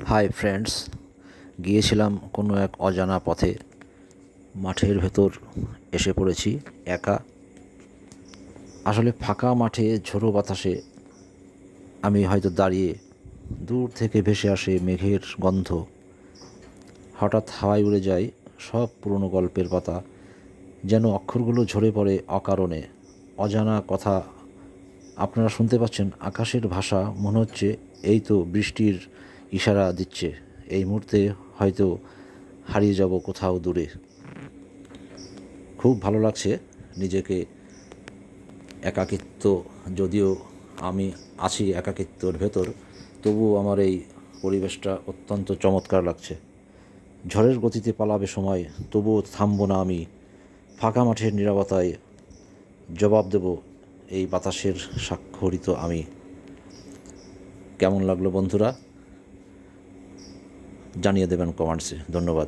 Hi friends, গিয়েছিলাম কোনো এক অজানা পথে। মাঠের ভেতর এসে পড়েছি একা। আসলে ফাঁকা মাঠে ঝোড়ো বাতাসে আমি হয়তো দাঁড়িয়ে, দূর থেকে ভেসে আসে মেঘের গন্ধ। হঠাৎ হাওয়ায় উড়ে যায় সব পুরনো গল্পের পাতা, যেন অক্ষরগুলো ঝরে পড়ে অকারণে। অজানা কথা আপনারা শুনতে পাচ্ছেন, আকাশের ভাষা মনে হচ্ছে এই তো বৃষ্টির ইশারা দিচ্ছে। এই মুহূর্তে হয়তো হারিয়ে যাব কোথাও দূরে। খুব ভালো লাগছে নিজেকে। একাকিত্ব, যদিও আমি আছি একাকিত্বর ভেতর, তবুও আমার এই পরিবেশটা অত্যন্ত চমৎকার লাগছে। ঝড়ের গতিতে পালাবে সময়, তবুও থামব না আমি। ফাঁকা মাঠের নীরবতায় জবাব দেব এই বাতাসের স্বাক্ষরিত আমি। কেমন লাগলো বন্ধুরা? জানিয়ে দেবেন কমেন্টসে। ধন্যবাদ।